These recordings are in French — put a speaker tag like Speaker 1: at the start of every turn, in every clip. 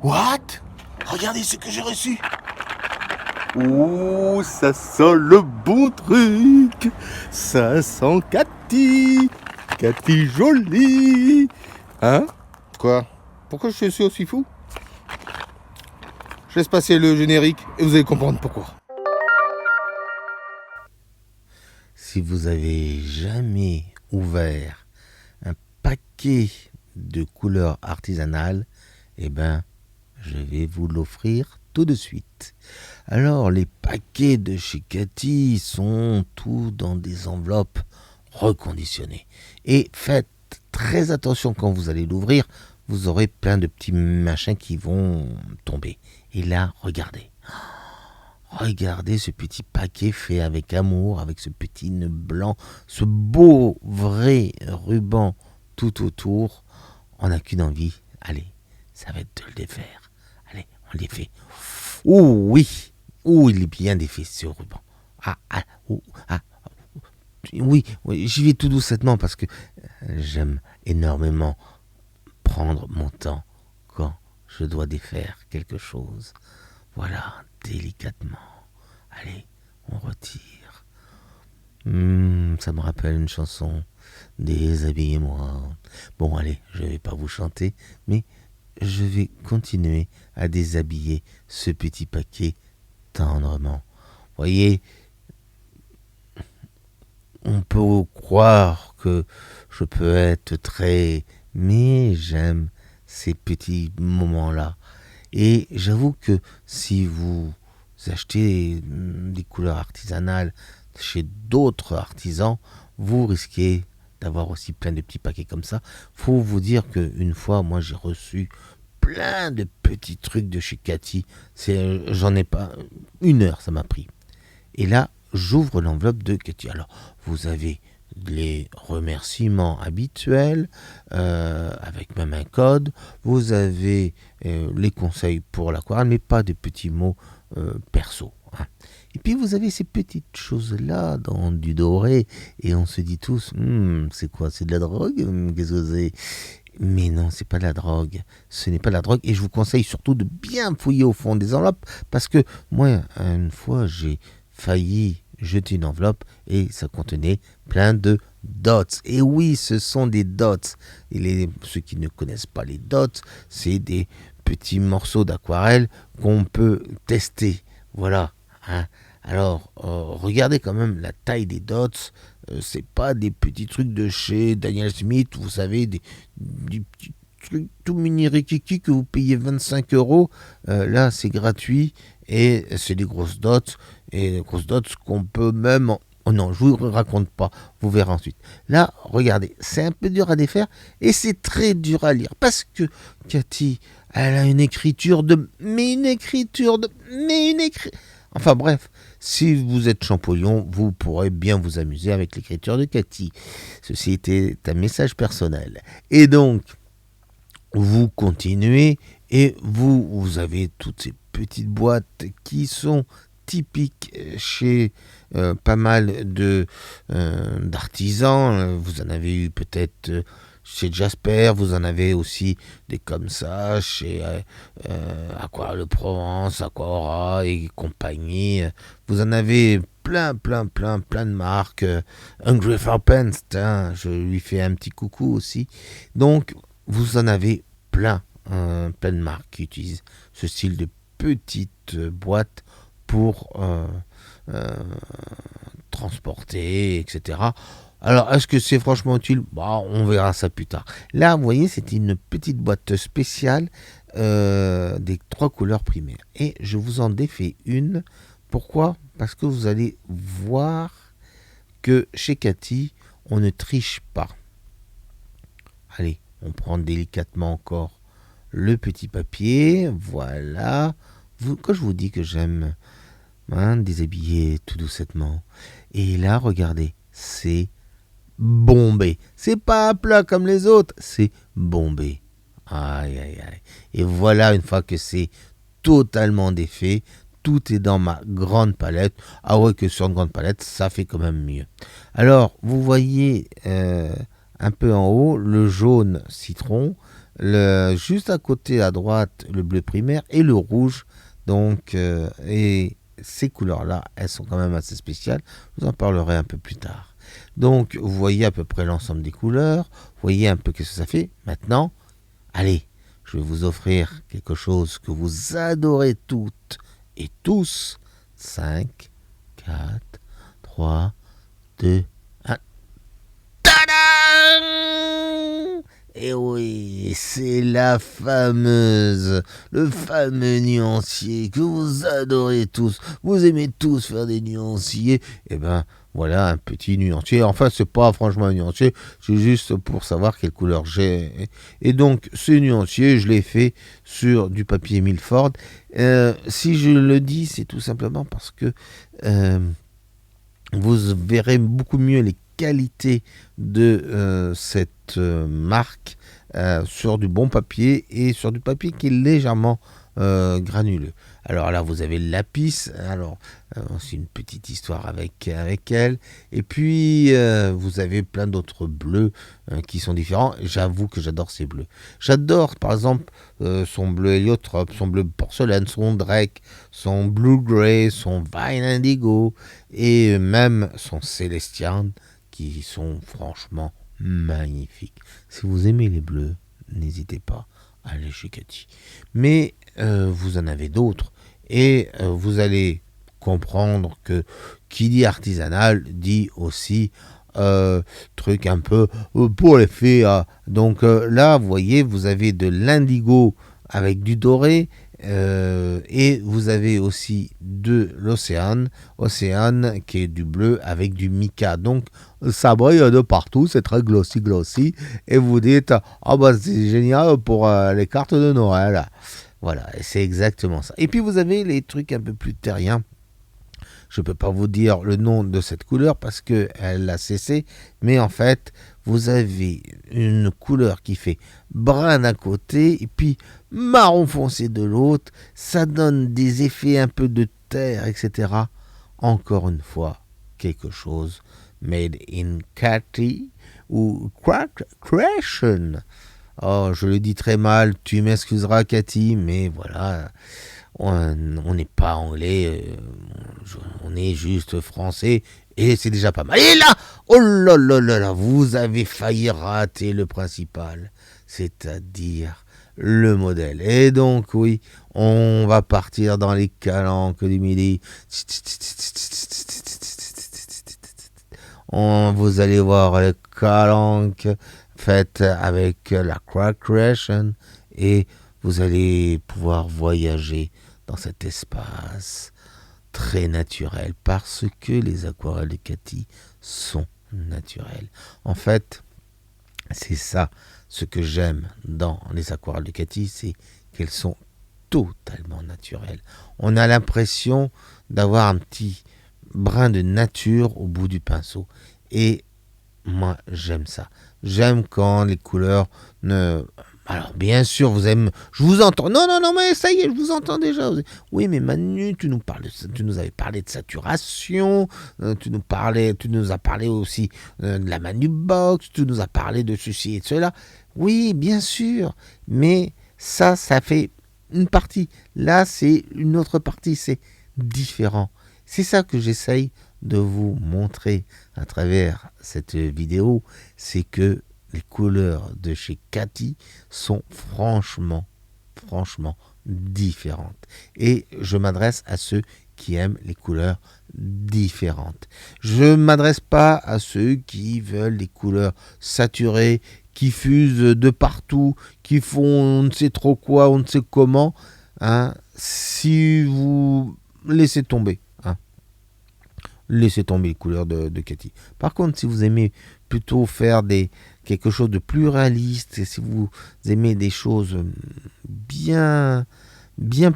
Speaker 1: What? Regardez ce que j'ai reçu.
Speaker 2: Oh, ça sent le bon truc. Ça sent Cathy. Cathy jolie. Hein? Quoi? Pourquoi je suis aussi fou? Je laisse passer le générique et vous allez comprendre pourquoi. Si vous avez jamais ouvert un paquet de couleurs artisanales, eh ben, je vais vous l'offrir tout de suite. Alors, les paquets de chez Cathy sont tous dans des enveloppes reconditionnées. Et faites très attention quand vous allez l'ouvrir, vous aurez plein de petits machins qui vont tomber. Et là, regardez. Regardez ce petit paquet fait avec amour, avec ce petit nœud blanc, ce beau vrai ruban tout autour. On n'a qu'une envie. Allez, ça va être de le défaire. Allez, on le défait. Oh oui, oh il est bien défait ce ruban. Oui, j'y vais tout doucement parce que j'aime énormément prendre mon temps quand je dois défaire quelque chose. Voilà, délicatement. Allez, on retire. Ça me rappelle une chanson. Déshabillez-moi. Bon, allez, je vais pas vous chanter, mais je vais continuer à déshabiller ce petit paquet tendrement. Voyez, on peut croire que je peux être très... Mais j'aime ces petits moments-là. Et j'avoue que si vous achetez des couleurs artisanales chez d'autres artisans, vous risquez d'avoir aussi plein de petits paquets comme ça. Faut vous dire qu'une fois, moi, j'ai reçu plein de petits trucs de chez Cathy. J'en ai pas... 1 heure, ça m'a pris. Et là, j'ouvre l'enveloppe de Cathy. Alors, vous avez les remerciements habituels, avec même un code. Vous avez les conseils pour l'aquarelle, mais pas de petits mots perso. Hein. Et puis vous avez ces petites choses-là dans du doré, et on se dit tous, c'est quoi? C'est de la drogue? Qu'est-ce que c'est? Mais non, c'est pas de la drogue. Ce n'est pas de la drogue. Et je vous conseille surtout de bien fouiller au fond des enveloppes, parce que moi, une fois, j'ai failli jeter une enveloppe et ça contenait plein de dots. Et oui, ce sont des dots. Et ceux qui ne connaissent pas les dots, c'est des petits morceaux d'aquarelle qu'on peut tester. Voilà. Hein. Alors, regardez quand même la taille des dots. C'est pas des petits trucs de chez Daniel Smith, vous savez, des petits trucs tout mini rikiki que vous payez 25 euros. Là, c'est gratuit et c'est des grosses dots. Et des grosses dots qu'on peut même... Oh non, je vous raconte pas, vous verrez ensuite. Là, regardez, c'est un peu dur à défaire et c'est très dur à lire parce que Cathy, elle a une écriture de... Enfin bref, si vous êtes Champollion, vous pourrez bien vous amuser avec l'écriture de Cathy. Ceci était un message personnel. Et donc, vous continuez et vous avez toutes ces petites boîtes qui sont typiques chez pas mal d'artisans. Vous en avez eu peut-être chez Jasper, vous en avez aussi des comme ça chez Aquarelle de Provence, Aquaora et compagnie. Vous en avez plein de marques. Hungry for Pens, je lui fais un petit coucou aussi. Donc, vous en avez plein de marques qui utilisent ce style de petite boîte pour transporter, etc. Alors, est-ce que c'est franchement utile? On verra ça plus tard. Là, vous voyez, c'est une petite boîte spéciale des 3 couleurs primaires. Et je vous en défais une. Pourquoi? Parce que vous allez voir que chez Cathy, on ne triche pas. Allez, on prend délicatement encore le petit papier. Voilà. Quand je vous dis que j'aime déshabiller tout doucement. Et là, regardez, c'est bombé. C'est pas un plat comme les autres, c'est bombé. Aïe, aïe, aïe. Et voilà, une fois que c'est totalement défait, tout est dans ma grande palette. Ah ouais, que sur une grande palette, ça fait quand même mieux. Alors, vous voyez un peu en haut, le jaune citron, juste à côté à droite, le bleu primaire et le rouge. Donc, et ces couleurs-là, elles sont quand même assez spéciales. Je vous en parlerai un peu plus tard. Donc, vous voyez à peu près l'ensemble des couleurs. Vous voyez un peu ce que ça fait. Maintenant, allez, je vais vous offrir quelque chose que vous adorez toutes et tous. 5, 4, 3, 2, 1. Tadam! Et oui, c'est le fameux nuancier que vous adorez tous. Vous aimez tous faire des nuanciers. Et ben voilà un petit nuancier. Enfin, c'est pas franchement un nuancier, c'est juste pour savoir quelle couleur j'ai. Et donc, ce nuancier, je l'ai fait sur du papier Milford. Si je le dis, c'est tout simplement parce que vous verrez beaucoup mieux les qualités de cette marque sur du bon papier et sur du papier qui est légèrement granuleux. Alors là, vous avez le lapis. Alors, c'est une petite histoire avec elle. Et puis, vous avez plein d'autres bleus qui sont différents. J'avoue que j'adore ces bleus. J'adore, par exemple, son bleu héliotrope, son bleu porcelaine, son Drake, son blue gray, son vine indigo et même son célestian qui sont franchement magnifiques. Si vous aimez les bleus, n'hésitez pas à aller chez Cathy. Mais vous en avez d'autres et vous allez comprendre que qui dit artisanal dit aussi truc un peu pour les filles. Donc là, vous voyez, vous avez de l'indigo avec du doré. Et vous avez aussi de l'océane qui est du bleu avec du mica. Donc ça brille de partout, c'est très glossy. Et vous dites, ah bah c'est génial pour les cartes de Noël. Voilà, et c'est exactement ça. Et puis vous avez les trucs un peu plus terriens. Je ne peux pas vous dire le nom de cette couleur parce qu'elle a cessé. Mais en fait, vous avez une couleur qui fait brun d'un côté et puis marron foncé de l'autre. Ça donne des effets un peu de terre, etc. Encore une fois, quelque chose made in Cathy ou Creation. Oh, je le dis très mal, tu m'excuseras Cathy, mais voilà, on n'est pas anglais, on est juste français, et c'est déjà pas mal. Et là, oh là là là là, vous avez failli rater le principal, c'est-à-dire le modèle. Et donc oui, on va partir dans les calanques du midi. Vous allez voir les calanques faites avec la Creation et vous allez pouvoir voyager dans cet espace très naturel parce que les aquarelles de Cathy sont naturelles. En fait, c'est ça ce que j'aime dans les aquarelles de Cathy, c'est qu'elles sont totalement naturelles. On a l'impression d'avoir un petit brin de nature au bout du pinceau et moi j'aime ça. J'aime quand les couleurs ne... Alors, bien sûr, vous aimez... Je vous entends. Non, mais ça y est, je vous entends déjà. Oui, mais Manu, tu nous avais parlé de saturation, tu nous as parlé aussi de la Manu Box, tu nous as parlé de ceci et de cela. Oui, bien sûr, mais ça fait une partie. Là, c'est une autre partie, c'est différent. C'est ça que j'essaye de vous montrer à travers cette vidéo, c'est que les couleurs de chez Cathy sont franchement différentes. Et je m'adresse à ceux qui aiment les couleurs différentes. Je ne m'adresse pas à ceux qui veulent des couleurs saturées, qui fusent de partout, qui font on ne sait trop quoi, on ne sait comment. Hein. Si vous laissez tomber, laissez tomber les couleurs de Cathy. Par contre, si vous aimez plutôt faire quelque chose de plus réaliste, et si vous aimez des choses bien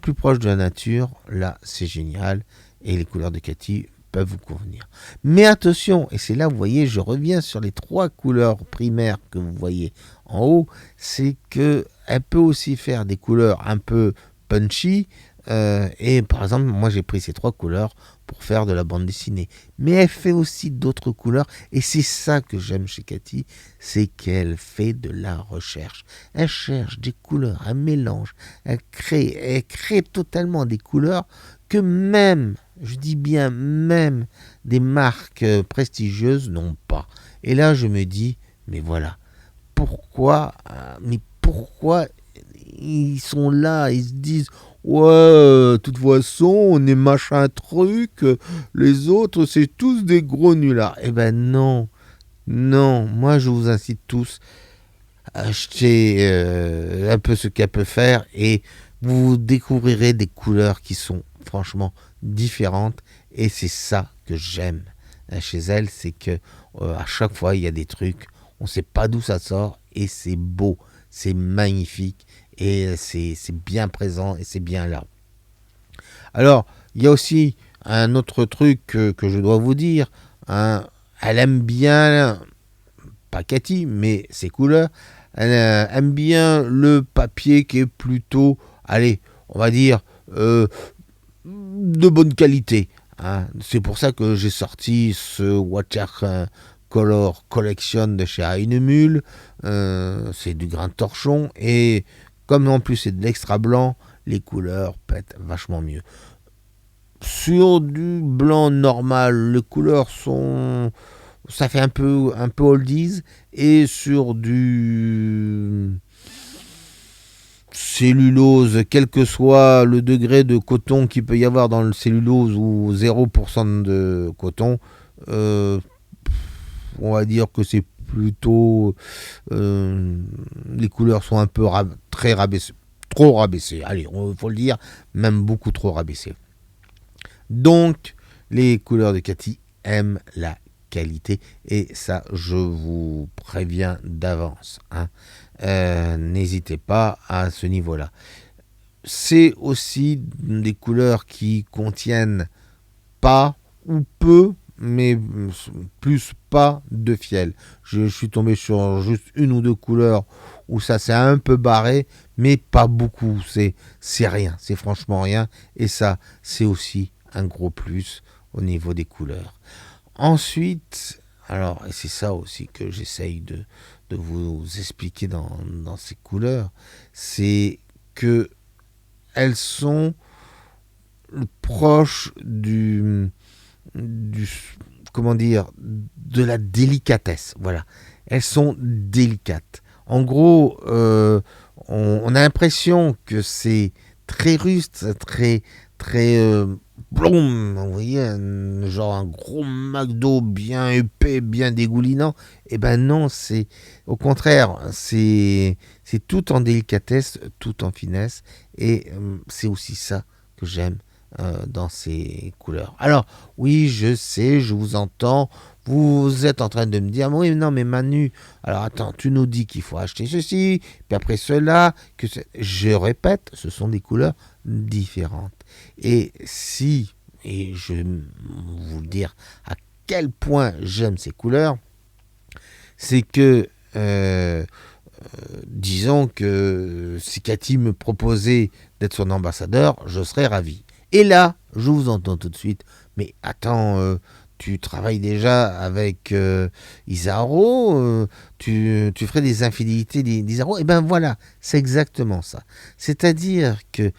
Speaker 2: plus proches de la nature, là, c'est génial. Et les couleurs de Cathy peuvent vous convenir. Mais attention, et c'est là, vous voyez, je reviens sur les 3 couleurs primaires que vous voyez en haut, c'est qu'elle peut aussi faire des couleurs un peu punchy, Et par exemple, moi j'ai pris ces 3 couleurs pour faire de la bande dessinée. Mais elle fait aussi d'autres couleurs. Et c'est ça que j'aime chez Cathy, c'est qu'elle fait de la recherche. Elle cherche des couleurs, elle mélange, elle crée totalement des couleurs que même, je dis bien même, des marques prestigieuses n'ont pas. Et là je me dis, mais voilà, pourquoi ils sont là, ils se disent ouais, de toute façon, on est machin truc, les autres, c'est tous des gros nullards. Eh ben non, non, moi je vous incite tous à acheter un peu ce qu'elle peut faire et vous découvrirez des couleurs qui sont franchement différentes et c'est ça que j'aime chez elle, c'est que à chaque fois il y a des trucs, on ne sait pas d'où ça sort et c'est beau, c'est magnifique et c'est bien présent et c'est bien là. Alors, il y a aussi un autre truc que je dois vous dire. Hein, elle aime bien, pas Cathy, mais ses couleurs. Elle aime bien le papier qui est plutôt, allez, on va dire, de bonne qualité. Hein. C'est pour ça que j'ai sorti ce Watercolor Collection de chez Heinemühl. C'est du grain de torchon. Et comme en plus c'est de l'extra blanc, les couleurs pètent vachement mieux. Sur du blanc normal, les couleurs sont... Ça fait un peu oldies. Et sur du cellulose, quel que soit le degré de coton qu'il peut y avoir dans le cellulose ou 0% de coton, euh, on va dire que c'est plutôt... les couleurs sont un peu très rabaissées. Trop rabaissées, allez, il faut le dire, même beaucoup trop rabaissées. Donc, les couleurs de Cathy aiment la qualité et ça, je vous préviens d'avance. Hein. N'hésitez pas à ce niveau-là. C'est aussi des couleurs qui contiennent pas ou peu, mais plus pas de fiel. Je suis tombé sur juste une ou deux couleurs où ça s'est un peu barré, mais pas beaucoup. C'est rien, c'est franchement rien. Et ça, c'est aussi un gros plus au niveau des couleurs. Ensuite, alors, et c'est ça aussi que j'essaye de vous expliquer dans ces couleurs, c'est que elles sont proches du comment dire, de la délicatesse. Voilà, elles sont délicates. En gros, on a l'impression que c'est très ruste, très blond, vous voyez, genre un gros McDo bien épais, bien dégoulinant. Eh ben non, c'est au contraire, c'est tout en délicatesse, tout en finesse, et c'est aussi ça que j'aime dans ces couleurs. Alors, oui, je sais, je vous entends. Vous êtes en train de me dire, oui, non, mais Manu, alors attends, tu nous dis qu'il faut acheter ceci, puis après cela, je répète, ce sont des couleurs différentes. Et je vais vous le dire à quel point j'aime ces couleurs, c'est que, disons que si Cathy me proposait d'être son ambassadeur, je serais ravi. Et là, je vous entends tout de suite, mais attends, tu travailles déjà avec Isaro, tu ferais des infidélités d'Isaro. Et ben voilà, c'est exactement ça. C'est-à-dire que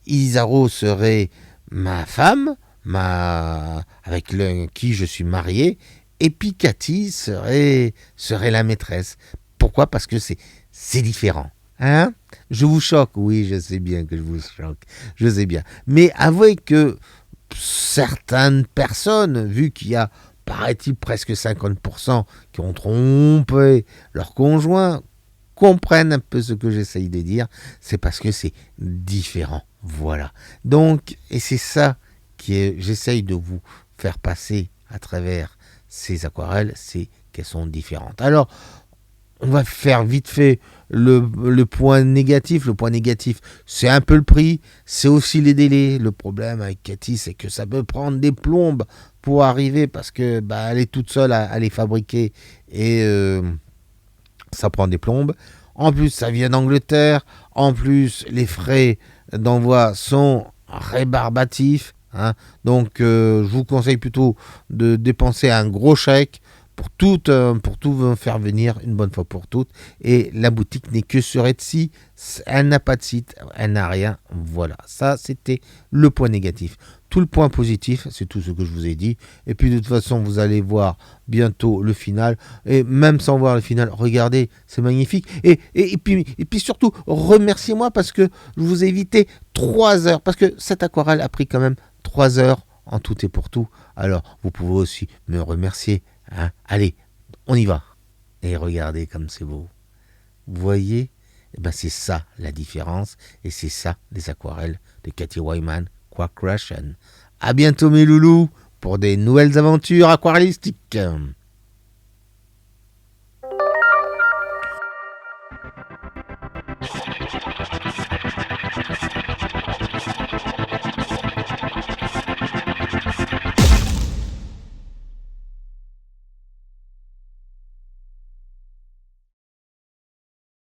Speaker 2: Isaro serait ma femme, avec qui je suis marié, et puis Cathy serait la maîtresse. Pourquoi ? Parce que c'est différent. Hein ? Je vous choque, oui, je sais bien que je vous choque, je sais bien. Mais avouez que certaines personnes, vu qu'il y a, paraît-il, presque 50% qui ont trompé leur conjoint, comprennent un peu ce que j'essaye de dire, c'est parce que c'est différent. Voilà. Donc, et c'est ça j'essaye de vous faire passer à travers ces aquarelles, c'est qu'elles sont différentes. Alors, on va faire vite fait le point négatif. Le point négatif, c'est un peu le prix, c'est aussi les délais. Le problème avec Cathy, c'est que ça peut prendre des plombes pour arriver parce que elle est toute seule à les fabriquer et ça prend des plombes. En plus, ça vient d'Angleterre. En plus, les frais d'envoi sont rébarbatif. Hein. Donc, je vous conseille plutôt de dépenser un gros chèque pour tout faire venir une bonne fois pour toutes. Et la boutique n'est que sur Etsy. Elle n'a pas de site, elle n'a rien. Voilà, ça c'était le point négatif. Tout le point positif, c'est tout ce que je vous ai dit. Et puis de toute façon, vous allez voir bientôt le final. Et même sans voir le final, regardez, c'est magnifique. Et puis surtout, remerciez-moi parce que je vous ai évité 3 heures. Parce que cette aquarelle a pris quand même 3 heures en tout et pour tout. Alors, vous pouvez aussi me remercier. Hein. Allez, on y va. Et regardez comme c'est beau. Vous voyez, eh ben c'est ça la différence. Et c'est ça les aquarelles de Katy Wyman Quark Russian. À bientôt mes loulous pour des nouvelles aventures aquarellistiques.